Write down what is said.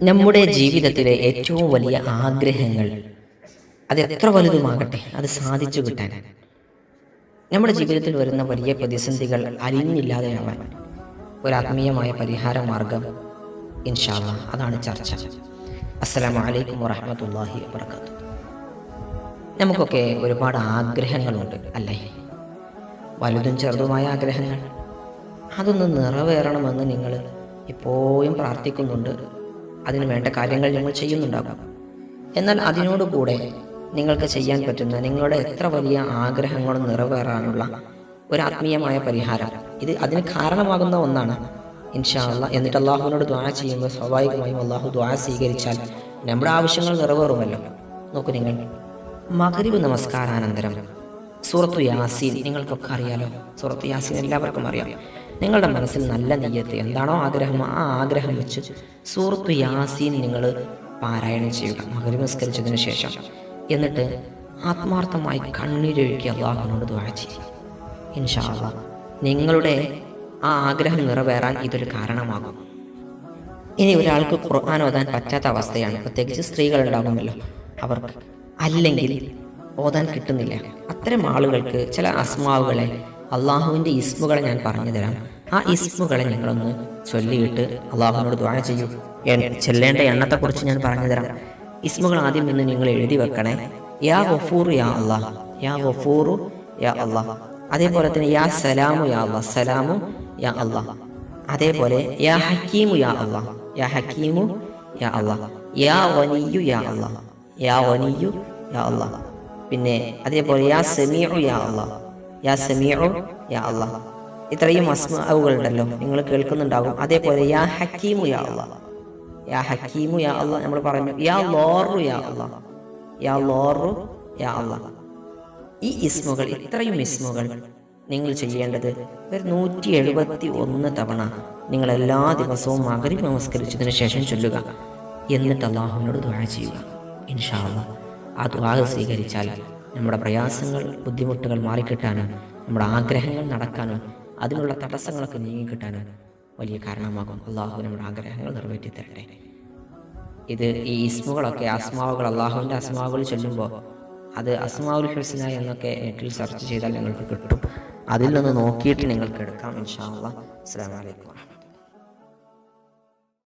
നമ്മുടെ ജീവിതത്തിലെ ഏറ്റവും വലിയ ആഗ്രഹങ്ങൾ അത് എത്ര വലുതുമാകട്ടെ അത് സാധിച്ചു കിട്ടാൻ നമ്മുടെ ജീവിതത്തിൽ വരുന്ന വലിയ പ്രതിസന്ധികൾ അലിഞ്ഞില്ലാതെയാവാൻ ഒരു ആത്മീയമായ പരിഹാര മാർഗം ഇൻഷാ അല്ലാഹ് അതാണ് ചർച്ച. അസ്സലാമു അലൈക്കും വറഹ്മത്തുള്ളാഹി വബറകാതുഹു. നമുക്കൊക്കെ ഒരുപാട് ആഗ്രഹങ്ങളുണ്ട് അല്ലേ? വലുതും ചെറുതുമായ ആഗ്രഹങ്ങൾ. അതൊന്ന് നിറവേറണമെന്ന് നിങ്ങൾ എപ്പോഴും പ്രാർത്ഥിക്കുന്നുണ്ട്. അതിന് വേണ്ട കാര്യങ്ങൾ നിങ്ങൾ ചെയ്യുന്നുണ്ടാകും. എന്നാൽ അതിനോടുകൂടെ നിങ്ങൾക്ക് ചെയ്യാൻ പറ്റുന്ന നിങ്ങളുടെ എത്ര വലിയ ആഗ്രഹങ്ങളും നിറവേറാനുള്ള ഒരു ആത്മീയമായ പരിഹാരം, ഇത് അതിന് കാരണമാകുന്ന ഒന്നാണ് ഇൻഷാ അല്ലാഹ്. എന്നിട്ട് അള്ളാഹുവിനോട് ദുആ ചെയ്യുമ്പോൾ സ്വാഭാവികമായും അള്ളാഹു ദുആ സ്വീകരിച്ചാൽ നമ്മുടെ ആവശ്യങ്ങൾ നിറവേറുമല്ലോ. നോക്കൂ, നിങ്ങൾ മഗ്രിബ് നമസ്കാരാനന്തരം സൂറത്തു യാസീൻ നിങ്ങൾക്കൊക്കെ അറിയാലോ. സൂറത്തു യാസീൻ എല്ലാവർക്കും അറിയാം. നിങ്ങളുടെ മനസ്സിൽ നല്ല നിയ്യത്ത് എന്താണോ ആഗ്രഹം, ആ ആഗ്രഹം വെച്ച് സൂറത്തു യാസീൻ നിങ്ങൾ പാരായണം ചെയ്യുക മഗ്രിബ് നമസ്കരിച്ചതിന് ശേഷം. എന്നിട്ട് ആത്മാർത്ഥമായി കണ്ണീരൊഴുക്കി അള്ളാഹുവിനോട് ദുആ ചെയ്യുക. ഇൻഷാ അല്ലാഹ് നിങ്ങളുടെ ആ ആഗ്രഹം നിറവേറാൻ ഇതൊരു കാരണമാകും. ഇനി ഒരാൾക്ക് ഖുർആൻ ഓതാൻ പറ്റാത്ത അവസ്ഥയാണ്, പ്രത്യേകിച്ച് സ്ത്രീകളുണ്ടാകുമല്ലോ അവർക്ക്, അല്ലെങ്കിൽ ഓതാൻ കിട്ടുന്നില്ല. അത്തരം ആളുകൾക്ക് ചില അസ്മാവുകളെ, അള്ളാഹുവിൻ്റെ ഇസ്മുകളെ ഞാൻ പറഞ്ഞു തരാം. ആ ഇസ്മുകളെ നിങ്ങളൊന്ന് ചൊല്ലിയിട്ട് അള്ളാഹുവിനോട് ദുആ ചെയ്യൂ. ചെല്ലേണ്ട എണ്ണത്തെക്കുറിച്ച് ഞാൻ പറഞ്ഞു തരാം. ഇസ്മുകൾ ആദ്യം നിന്ന് നിങ്ങൾ എഴുതി വെക്കണേ. യാ ഗഫൂർ യാ അല്ലാഹ്, യാ ഗഫൂറു യാ അല്ലാഹ്. അതേപോലെ തന്നെ യാ സലാമു യാ അല്ലാഹ്, സലാമു യാ അല്ലാഹ്. അതേപോലെ യാ ഹക്കീമു യാ അല്ലാഹ്, യാ ഹക്കീമു യാ അല്ലാഹ്. യാ ഗനിയ്യു യാ അല്ലാഹ്, യാ ഗനിയ്യു യാ അല്ലാഹ്. പിന്നെ അതേപോലെ യാ സമീഉ യാ അല്ലാഹ്, യാ സമീഉ യാ അല്ലാഹ്. ഇത്രയും അസ്മാഉകളുണ്ടല്ലോ, നിങ്ങൾ കേൾക്കുന്നുണ്ടാകും. അതേപോലെ യാ ഹക്കീമു യാ അല്ലാഹ്, യാ ഹക്കീമു യാ അല്ലാഹ് നമ്മൾ പറഞ്ഞു. യാ ലോറു യാ അല്ലാഹ്, യാ ലോറു യാ അല്ലാഹ്. ഈ ഇസ്മുകൾ, ഇത്രയും ഇസ്മുകൾ നിങ്ങൾ ചെയ്യേണ്ടത് ഒരു 171 തവണ നിങ്ങൾ എല്ലാ ദിവസവും മഗ്രിബ് നമസ്കരിച്ചതിന് ശേഷം ചൊല്ലുക. എന്നിട്ട് അള്ളാഹുവിനോട് ദുആ ചെയ്യുക. ഇൻഷാ അല്ലാഹ് ആ ദുആ സ്വീകരിച്ചാൽ നമ്മുടെ പ്രയാസങ്ങൾ, ബുദ്ധിമുട്ടുകൾ മാറിക്കിട്ടാനും നമ്മുടെ ആഗ്രഹങ്ങൾ നടക്കാനും അതിനുള്ള തടസ്സങ്ങളൊക്കെ നീങ്ങിക്കിട്ടാനും വലിയ കാരണമാകും. അള്ളാഹു നമ്മുടെ ആഗ്രഹങ്ങൾ നിറവേറ്റി തരട്ടെ. ഇത് ഈ ഇസ്മുകളൊക്കെ, അസ്മാവുകൾ, അള്ളാഹുവിൻ്റെ അസ്മാവുകൾ ചൊല്ലുമ്പോൾ അത് അസ്മാഉൽ ഹുസ്ന എന്നൊക്കെ നെറ്റിൽ സെർച്ച് ചെയ്താൽ നിങ്ങൾക്ക് കിട്ടും. അതിൽ നിന്ന് നോക്കിയിട്ട് നിങ്ങൾക്ക് എടുക്കാം. ഇൻഷാ അല്ലാഹ്. അസ്സലാമു അലൈക്കും.